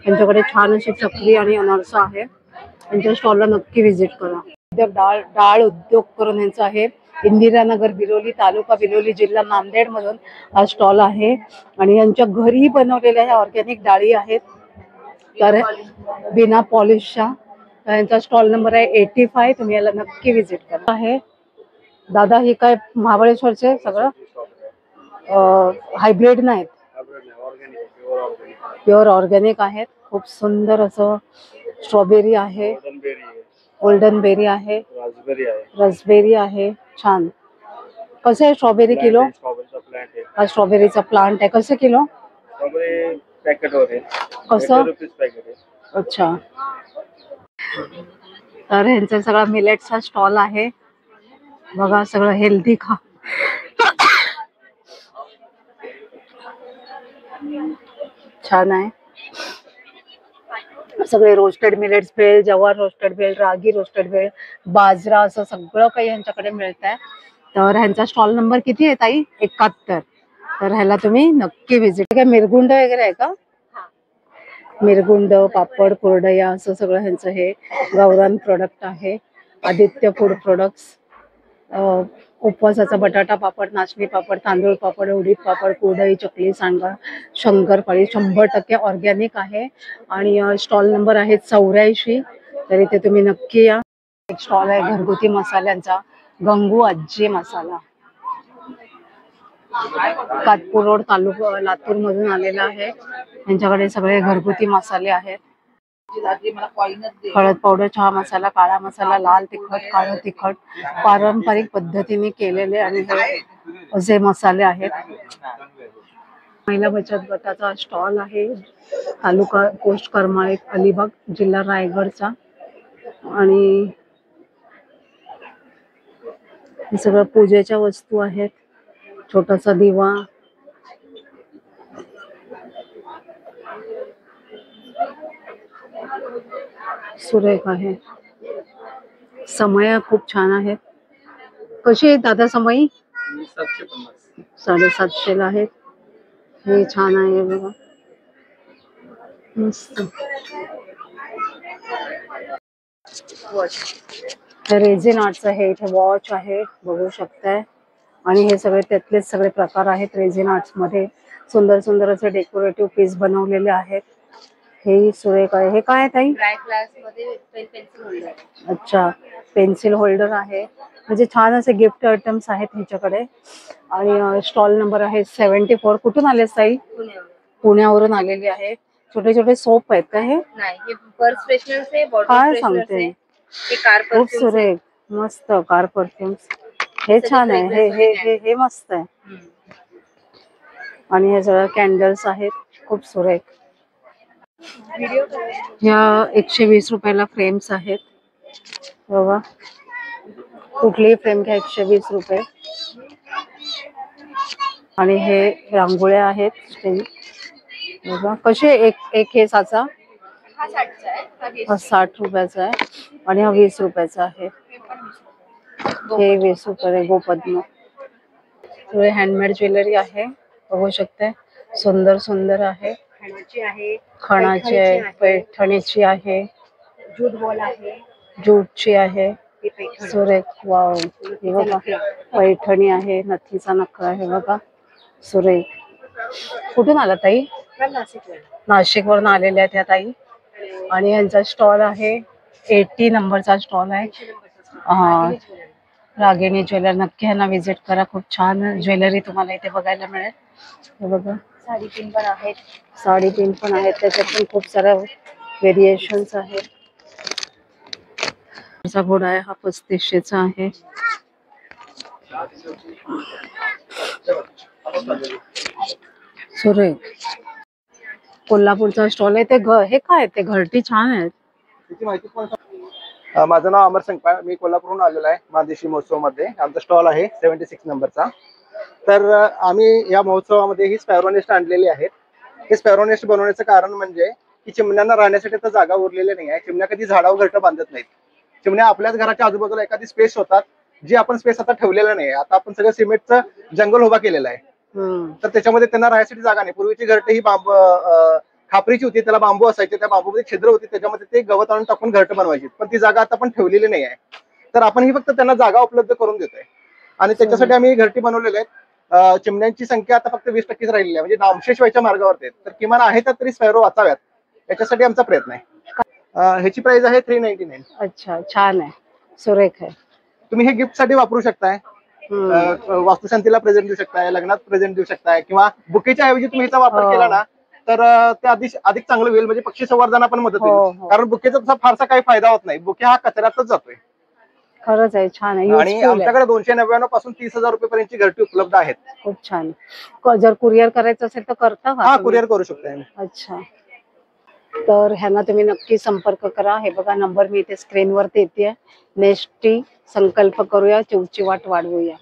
त्यांच्याकडे छान अशी चकली आणि अनारसा आहे. त्यांच्या स्टॉलला नक्की व्हिजिट करा. डाळ उद्योग करून यांचा आहे. इंदिरानगर, बिलोली तालुका, बिलोली जिल्हा नांदेड मधून हा स्टॉल आहे. आणि यांच्या घरी बनवलेल्या ह्या ऑर्गॅनिक डाळी आहेत, तर बिना पॉलिशच्या. यांचा स्टॉल नंबर आहे 85. तुम्ही याला नक्की व्हिजिट करा. आहे दादा, हे काय महाबळेश्वरचे सगळं हायब्रिड नाहीत, प्युअर ऑर्गॅनिक आहेत. खूप सुंदर असं स्ट्रॉबेरी आहे, गोल्डन बेरी आहे, रसबेरी आहे. छान. कसं आहे स्ट्रॉबेरी किलो? हा स्ट्रॉबेरीचा प्लांट आहे. कसं किलो? कसं? अच्छा. तर ह्यांचा सगळा मिलेटचा स्टॉल आहे. बघा, सगळं हेल्दी खा. छान आहे. सगळे रोस्टेड मिलेट्स भेळ, जवार रोस्टेड भेळ, रागी रोस्टेड भेळ, बाजरा, असं सगळं काही यांच्याकडे मिळत आहे. तर ह्यांचा स्टॉल नंबर किती आहे ताई? 71. तर ह्याला तुम्ही नक्की व्हिजिट. काय मिरगुंड वगैरे आहे का? मिरगुंड, पापड, कुरडया असं सगळं ह्यांचं हे गावरान प्रोडक्ट आहे. Aditya food products. उपवासाचा बटाटा पापड, नाचणी पापड, तांदूळ पापड, उडीद पापड, कुरडई, चकली, सांडगा, शंकरपाळी 100% ऑर्गॅनिक आहे. आणि स्टॉल नंबर आहे 84. तर इथे तुम्ही नक्की या. एक स्टॉल आहे घरगुती मसाल्यांचा, गंगू आजी मसाला. कातपूर रोड, तालुका लातूर मधून आलेला आहे. यांच्याकडे सगळे घरगुती मसाले आहेत. हळद पावडर, चहा मसाला, काळा मसाला, लाल तिखट, काळं तिखट, पारंपरिक पद्धतीने केलेले आणि हे असे मसाले आहेत. महिला बचत गटाचा स्टॉल आहे. तालुका पोस्ट करमाळे, अलिबाग, जिल्हा रायगडचा. आणि हे सगळं पूजेच्या वस्तू आहेत. छोटासा दिवा, सुरेख आहे. समया खूप छान आहेत. कशी आहे दादा समई? 750 ला आहेत. हे छान आहे बघा, मस्त. रेझिन आर्टचं हे इथे वॉच आहे, बघू शकताय. आणि हे सगळे त्यातलेच सगळे प्रकार आहेत रेझिन आर्ट्स मध्ये. सुंदर सुंदर असे डेकोरेटिव्ह पीस बनवलेले आहेत. हे सुरेख आहे. हे काय आहे ताई? अच्छा, पेन्सिल होल्डर आहे. म्हणजे छान असे गिफ्ट आयटम्स आहेत ह्याच्याकडे. आणि स्टॉल नंबर आहे 74. कुठून आले ताई? पुण्यावरून आलेली आहे. छोटे छोटे सोप आहेत का हे? काय सांगते, खूप सुरेख, मस्त. कार परफ्युम्स, हे छान आहे. हे हे हे हे मस्त आहे. आणि हे सगळं कॅन्डल्स आहेत, खूप सुरेख. ह्या 120 रुपयाला फ्रेम्स आहेत बघा. कुठलीही फ्रेम घ्या 120 रुपये. आणि हे रांगोळ्या आहेत बघा. कसे एक हे साचा? हा 60 रुपयाचा आहे. आणि हा 20 रुपयाचा आहे. हे 20 रुपये गोपद्म. थोडे हँडमेड ज्वेलरी आहे, बघू शकते. सुंदर सुंदर आहे. खणाची आहे, पैठणीची आहे, जूटची आहे. सुरेख, वाव. हे बघा, पैठणी आहे, नथीचा नखरा आहे बघा, सुरेख. कुठून आला ताई? नाशिक वरून आलेल्या त्या ताई. आणि यांचा स्टॉल आहे 80 नंबरचा स्टॉल आहे. रागिणी ज्वेलर. नक्की ह्यांना व्हिजिट करा. खूप छान ज्वेलरी तुम्हाला इथे बघायला मिळेल. हे बघा, साडीपिन पण आहेत. साडीपिन पण आहेत, त्याच्यात पण खूप साऱ्या व्हेरिएशन्स आहेत. घोडा आहे, हा 3500चा आहे. सुरेख. कोल्हापूरचा स्टॉल आहे. ते हे काय, ते घरटी छान आहेत.
माझं नाव अमर संकपाळ. मी कोल्हापूरहून आलेलो आहे. महादेशी महोत्सव मध्ये आमचा स्टॉल आहे 76 नंबरचा. तर आम्ही या महोत्सवामध्ये ही स्पॅरो नेस्ट आणलेली आहेत. हे स्पॅरो नेस्ट बनवण्याचं कारण म्हणजे की चिमण्यांना राहण्यासाठी तर जागा उरलेली नाही आहे. चिमण्या कधी झाडावर घरटं बांधत नाहीत. चिमण्या आपल्याच घराच्या आजूबाजूला एखादी स्पेस होतात, जी आपण स्पेस आता ठेवलेला नाही. आता आपण सगळं सिमेंटचं जंगल उभा केलेलं आहे. तर त्याच्यामध्ये त्यांना राहण्यासाठी जागा नाही. पूर्वीची घरटे ही खापरीची होती, त्याला बांबू असायचे, त्या बांबूमध्ये छिद्र होती, त्याच्यामध्ये ते गवत आणून टाकून घरटं बनवायची. पण ती जागा आता आपण ठेवलेली नाही आहे. तर आपण ही फक्त त्यांना जागा उपलब्ध करून देतोय. आणि त्याच्यासाठी आम्ही घरटी बनवलेले आहेत. चिमण्यांची संख्या आता फक्त 20% राहिलेली आहे, म्हणजे नामशेष व्हायच्या मार्गावरती. तर किमान आहेत तरी स्पॅरो वाचाव्यात, याच्यासाठी आमचा प्रयत्न आहे. ह्याची प्राइस आहे 399.
अच्छा, छान आहे, सुरेख आहे.
तुम्ही हे गिफ्ट साठी वापरू शकताय. वास्तुशांतीला प्रेझेंट देऊ शकताय, लग्नात प्रेझेंट देऊ शकताय, किंवा बुकेच्या ऐवजी तुम्ही ह्याचा वापर केला ना तर ते अधिक चांगलं होईल. म्हणजे पक्षी संवर्धना पण मदत होईल. कारण बुकेचा तसा फारसा काही फायदा होत नाही. बुके हा कचऱ्यातच जातोय.
खरंच आहे, छान आहे.
आणि आमच्याकडे 299 पासून 30,000 रुपयेपर्यंतची घरटी उपलब्ध आहेत.
खूप छान. जर कुरिअर करायचं असेल तर करता का?
हा, कुरिअर करू शकताय.
अच्छा, तर ह्यांना तुम्ही नक्की संपर्क करा. हे बघा, नंबर मी इथे स्क्रीनवरती येते. नेस्टी संकल्प करूया, चिवची वाट वाढवूया.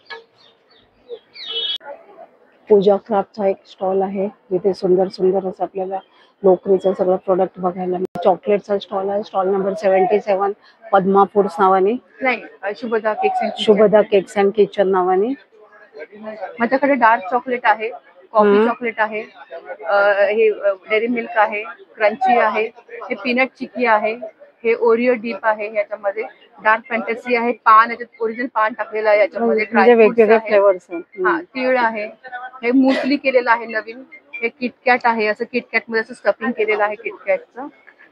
पूजा क्राफ्टचा एक स्टॉल आहे, जिथे सुंदर सुंदर असं आपल्याला लोकरीचं सगळं प्रोडक्ट बघायला मिळेल. चॉकलेटचा स्टॉल आहे, स्टॉल नंबर 77, पद्मा फूड्स नावाने. शुभदा केक्स अँड किचन नावाने.
माझ्याकडे डार्क चॉकलेट आहे, कॉफी चॉकलेट आहे, हे डेअरी मिल्क आहे, क्रंची आहे, हे पीनट चिक्की आहे, हे ओरिओ डीप आहे, याच्यामध्ये डार्क फॅन्टसी आहे, पान याच्यात ओरिजिनल पान टाकलेलं आहे, याच्यामध्ये
म्हणजे वेगवेगळे
आहे,
फ्लेवर्स
हा तीळ आहे, हे मुसली केलेलं आहे नवीन, हे किटकॅट आहे, असं किटकॅट मध्ये असं स्टफिंग केलेलं आहे किटकॅटचं,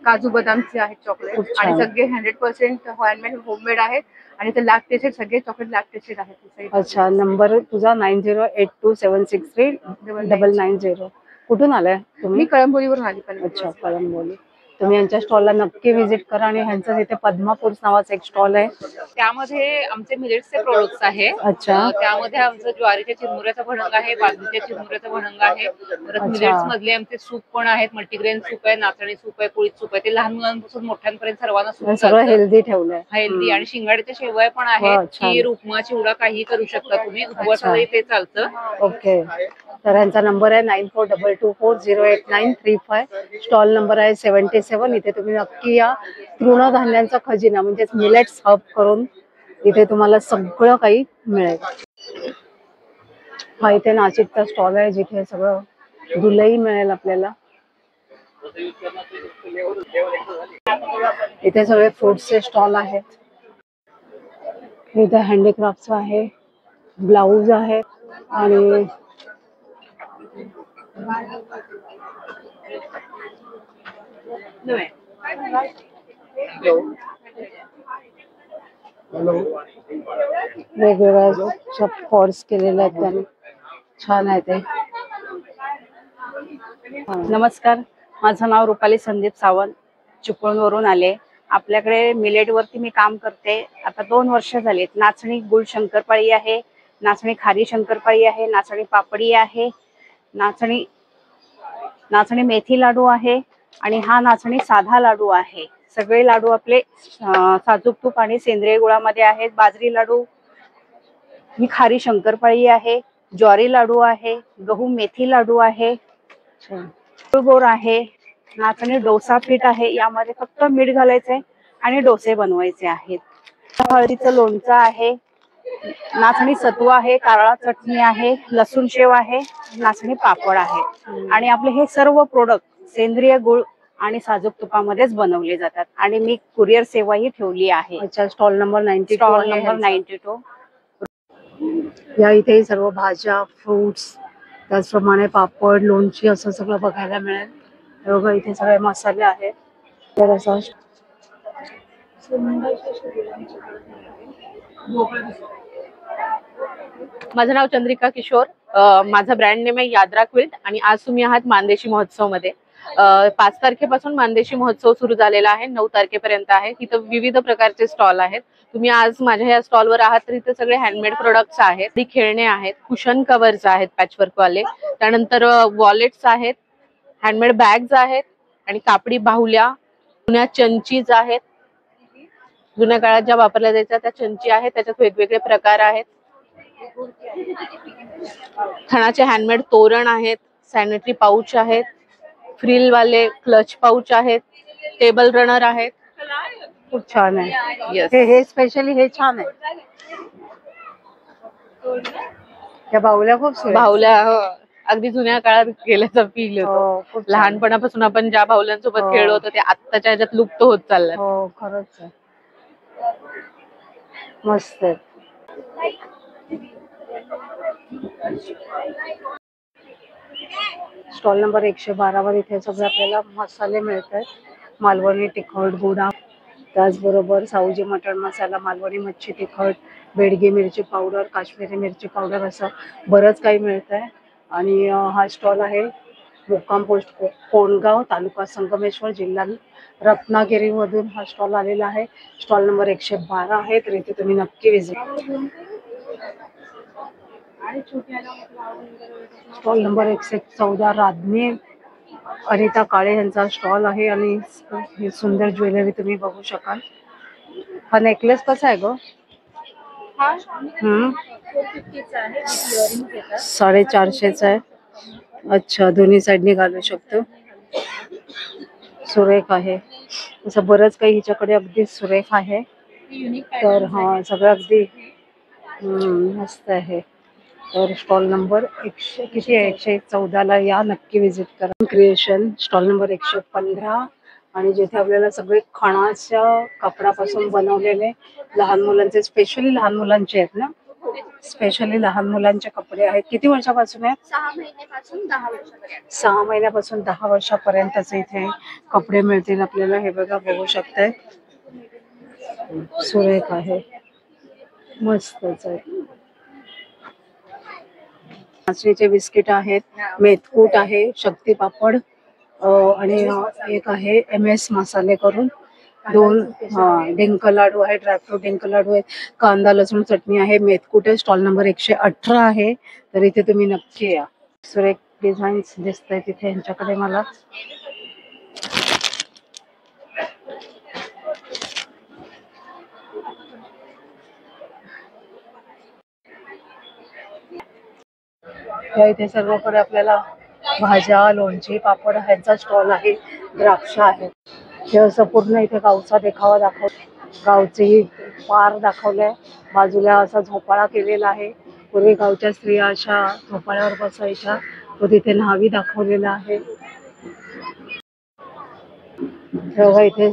काजू बदामचे आहेत चॉकलेट आणि सगळे 100% हँडमेड होममेड आहेत आणि ते लॅक्टेटेड सगळे चॉकलेट लॅक्टेटेड आहेत.
अच्छा, नंबर तुझा 9082763990. कुठून आलाय
मी
तुम्ही?
कळंबोलीवरून आली पण.
अच्छा, कळंबोली. तुम्ही यांच्या स्टॉलला नक्की व्हिजिट करा आणि ह्यांचं तिथे पद्मापूर नावाचा एक स्टॉल आहे.
त्यामध्ये आमचे मिलेट्सचे प्रोडक्ट्स आहे.
अच्छा.
त्यामध्ये आमचं ज्वारीच्या चिरमुऱ्याचा भडंग आहे, बाजरीच्या चिरमुऱ्याचा भडंग आहे. परत मिलेट्स मधले आमचे सूप पण आहेत, मल्टीग्रेन सूप आहे, नाचणी सूप आहे, कुळीत सूप आहे. ते लहान मुलांपासून मोठ्यांपर्यंत सर्वांना सूप
सगळं हेल्दी ठेवलंय.
हेल्दी आणि शिंगाड्याच्या शेवया पण आहेत. खीर, उपमा, चिवडा काही करू शकता तुम्ही. उपवासालाही ते चालतं.
ओके. तर यांचा नंबर आहे 9422408935. स्टॉल नंबर आहे 77. इथे तुम्ही नक्की या. तृणधान्यांचा खजिना म्हणजे मिलेट्स हब करून इथे तुम्हाला सगळं काही मिळेल. हा इथे नाशिकचा स्टॉल आहे जिथे सगळं धुलई मिळेल आपल्याला. इथे सगळे फ्रुट्सचे स्टॉल आहेत. इथे हँडीक्राफ्टचं आहे, ब्लाऊज आहे आणि वेगवेगळ्या कॉर्ड्स केलेले आहेत त्यांनी. छान आहे ते.
नमस्कार, माझं नाव रुपाली संदीप सावंत, चिपळूणवरून आले. आपल्याकडे मिलेट वरती मी काम करते आता 2 वर्ष झालीत. नाचणी गुळ शंकरपाळी आहे, नाचणी खारी शंकरपाळी आहे, नाचणी पापडी आहे, नाचणी मेथी लाडू आहे आणि हा नाचणी साधा लाडू आहे. सगळे लाडू आपले साजूक तूप आणि सेंद्रिय गुळामध्ये आहेत. बाजरी लाडू, ही खारी शंकरपाळी आहे, ज्वारी लाडू आहे, गहू मेथी लाडू आहे, बोर आहे, नाचणी डोसा पीठ आहे. यामध्ये फक्त मीठ घालायचंय आणि डोसे बनवायचे आहेत. हळदीचं लोणचं आहे, नाचणी सत्व आहे, कारळा चटणी आहे, लसूण शेव आहे, नाचणी पापड आहे. आणि आपले हे सर्व प्रोडक्ट सेंद्रिय गुळ आणि साजूक तुपामध्येच बनवले जातात आणि मी कुरिअर सेवाही ठेवली आहे.
अच्छा, स्टॉल नंबर 92.
Stall number 92.
या इथे सर्व भाज्या, फ्रुट्स, त्याचप्रमाणे पापड, लोणची असं सगळं बघायला मिळेल. हे बघा इथे सगळे मसाले आहेत. तर असं
माझं नाव चंद्रिका किशोर, माझा ब्रँड नेम आहे यात्रा क्विल्ट आणि आज तुम्ही आहात मानदेशी महोत्सव मध्ये. 5 तारखेपासून मानदेशी महोत्सव सुरू झालेला आहे, 9 तारखेपर्यंत आहे. तिथं विविध प्रकारचे स्टॉल आहेत. तुम्ही आज माझ्या या स्टॉलवर आहात तर इथे सगळे हँडमेड प्रोडक्ट्स आहेत, खेळणे आहेत, कुशन कव्हर्स आहेत पॅचवर्क वाले, त्यानंतर वॉलेट्स आहेत, हँडमेड बॅग्स आहेत आणि कापडी बाहुल्या, जुन्या चंचीज आहेत, जुन्या काळात ज्या वापरल्या जायच्या त्या चंची आहेत, त्याच्यात वेगवेगळे प्रकार आहेत. खणाचे हँडमेड तोरण आहेत, सॅनिटरी पाऊच आहेत, फ्रिल वाले क्लच पाऊच आहेत, टेबल रनर आहेत.
खूप छान आहे.
Yes.
हे स्पेशली हे छान आहे. त्या बाहुल्या खूप सुरेख.
बाहुल्या अगदी जुन्या काळात गेल्याचा फील येतो.
खूप छान.
लहानपणापासून आपण ज्या बाहुल्यांसोबत खेळलो होतो ते आत्ताच्या ह्याच्यात लुप्त होत चाललं.
हो, खरंच आहे. मस्त आहे. स्टॉल नंबर 112 वर इथे सगळे आपल्याला मसाले मिळतात. मालवणी तिखट, गोडा, त्याचबरोबर सावजी मटण मसाला, मालवणी मच्छी तिखट, बेडगी मिरची पावडर, काश्मीरी मिरची पावडर, असं बरंच काही मिळत आहे. आणि हा स्टॉल आहे मुक्काम पोस्ट कोंडगाव, तालुका संगमेश्वर, जिल्हा रत्नागिरी मधून हा स्टॉल आलेला आहे. स्टॉल नंबर 112 आहे, तर इथे तुम्ही नक्की विजिट. स्टॉल नंबर 114 राधनी अनिता काळे यांचा स्टॉल आहे आणि ही सुंदर ज्वेलरी तुम्ही बघू शकाल. हा नेकलेस कसा आहे ग? 450 आहे. अच्छा, दोन्ही साईडनी घालू शकतो. सुरेख आहे. असं बरंच काही हिच्याकडे अगदी सुरेख आहे. तर हा सगळं अगदी मस्त आहे. तर स्टॉल नंबर 114ला या, नक्की विजिट करा. Creation stall number 115. आणि जिथे आपल्याला सगळे खणाच्या कापडापासून बनवलेले लहान मुलांचे, स्पेशली लहान मुलांचे आहेत ना, स्पेशली लहान मुलांचे कपडे आहेत. किती वर्षापासून आहेत?
6 महिन्यापासून 10 वर्षापर्यंत.
6 महिन्यापासून 10 वर्षापर्यंतचे इथे कपडे मिळतील आपल्याला. हे बघा, बघू शकताय, सुरेख आहे, मस्तच आहे. नाचणीचे बिस्किट आहेत, मेथकूट आहे, शक्ती पापड आणि एक आहे MS मसाले करून. 2 डिंक लाडू आहे, ड्रायफ्रूट डिंक लाडू आहेत, कांदा लसूण चटणी आहे, मेथकूट आहे. स्टॉल नंबर 118 आहे. तर इथे तुम्ही नक्की या. सुरेख डिझाईन्स दिसत आहेत तिथे यांच्याकडे मला. या इथे सर्वकडे आपल्याला भाज्या, लोणची, पापड ह्यांचा स्टॉल आहे. द्राक्ष आहेत. हे असं पूर्ण इथे गावचा देखावा गावची पार दाखवलाय. बाजूला असा झोपाळा केलेला आहे. पूर्वी गावच्या स्त्रिया अशा झोपाळ्यावर बसायच्या. तो तिथे न्हावी दाखवलेला आहे. बघा इथे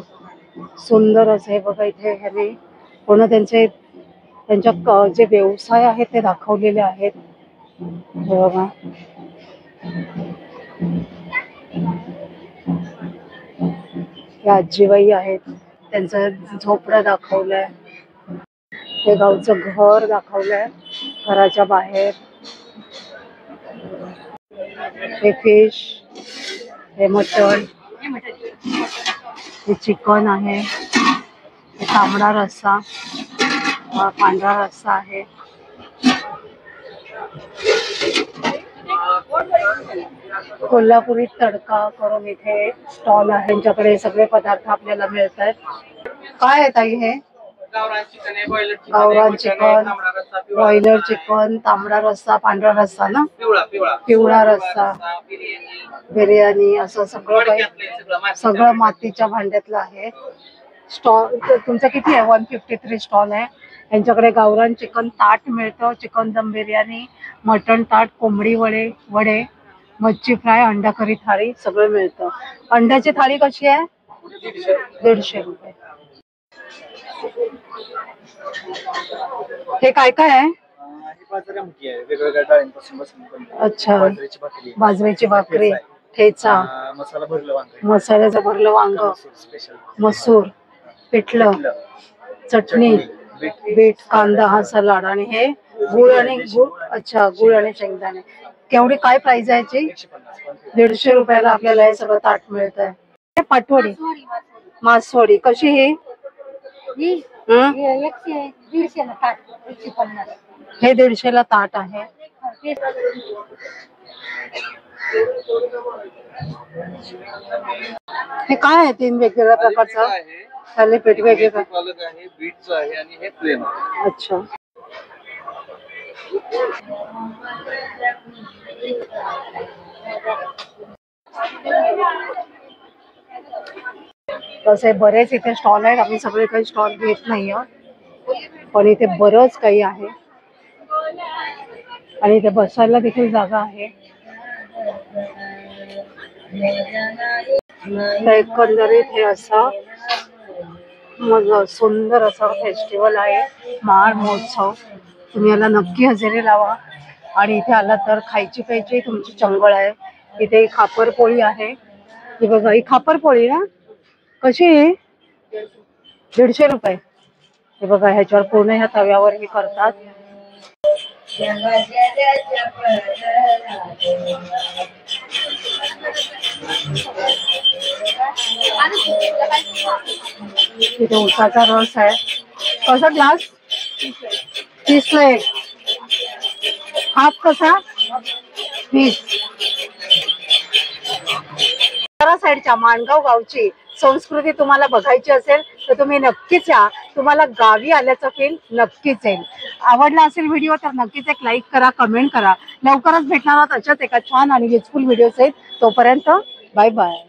सुंदर असं हे बघा, इथे ह्याने पूर्ण त्यांच्या जे व्यवसाय आहेत ते दाखवलेले आहेत. हे बघा, या आजीबाई आहेत, त्यांचं झोपडं दाखवलंय. हे गावचं घर दाखवलंय. घराच्या बाहेर हे फिश, हे मटण, हे चिकन आहे, हे तांबडा रस्सा, पांढरा रस्सा आहे. कोल्हापुरी तडका करून इथे स्टॉल आहे. त्यांच्याकडे सगळे पदार्थ आपल्याला मिळत आहेत. काय आहे ताई हे? गावरान चिकन, बॉयलर चिकन, तांबडा रस्सा, पांढरा रस्सा ना, पिवळा रस्सा, बिर्याणी, असं सगळं काही, सगळं मातीच्या भांड्यातलं आहे. स्टॉल तुमचा किती आहे? 153 स्टॉल आहे. यांच्याकडे गावरान चिकन ताट मिळतं, चिकन दम बिर्याणी, मटण ताट, कोंबडी वडे, मच्छी फ्राय, अंडा करी थाळी सगळं मिळतं. अंड्याची थाळी कशी आहे? 150 रुपये. हे काय काय आहे? अच्छा, बाजरीची भाकरी, ठेचा, मसाल्याचं भरलं वांग, मसूर, पिठलं, चटणी, बीट, कांदा, हा सलाड, आणि हे गुळ आणि शेंगदाणे. केवढी काय प्राइस आहे याची? 150 रुपयाला आपल्याला हे सगळं ताट मिळत आहे. पाटवडी, मासवडी कशी ही?
150 ताट, 150.
हे 150ला ताट आहे. हे काय आहे? 3 वेगवेगळ्या प्रकारचं थालीपीठ वेगवेगळं.
बीटचं आहे आणि हे प्लेन आहे.
अच्छा, तसे बरेच इथे स्टॉल आहेत. आम्ही सगळे काही स्टॉल घेत नाही आहोत, पण इथे बरंच काही आहे आणि इथे बसायला देखील जागा आहे. एकंदरीत हे असं मग सुंदर असं फेस्टिवल आहे, माळ महोत्सव. तुम्ही याला नक्की हजेरी लावा. आणि इथे आला तर खायची प्यायची तुमची चंगळ आहे. इथे खापरपोळी आहे. ही बघा, ही खापरपोळी ना, कशी आहे? 150 रुपये. हे बघा, ह्याच्यावर पूर्ण ह्या तव्यावर हे करतात. इथे उसाचा रस आहे. कसा ग्लास? 30ला 1. हाफ कसा? 20. साईडच्या माणगाव गावची संस्कृती तुम्हाला बघायची असेल तर तुम्ही नक्कीच या. तुम्हाला गावी आल्याचं फील नक्कीच येईल. आवडला असेल व्हिडिओ तर नक्कीच एक लाईक करा, कमेंट करा. लवकरच भेटणार आहोत अशाच एका छान आणि युजफुल व्हिडिओ आहेत. तोपर्यंत बाय बाय.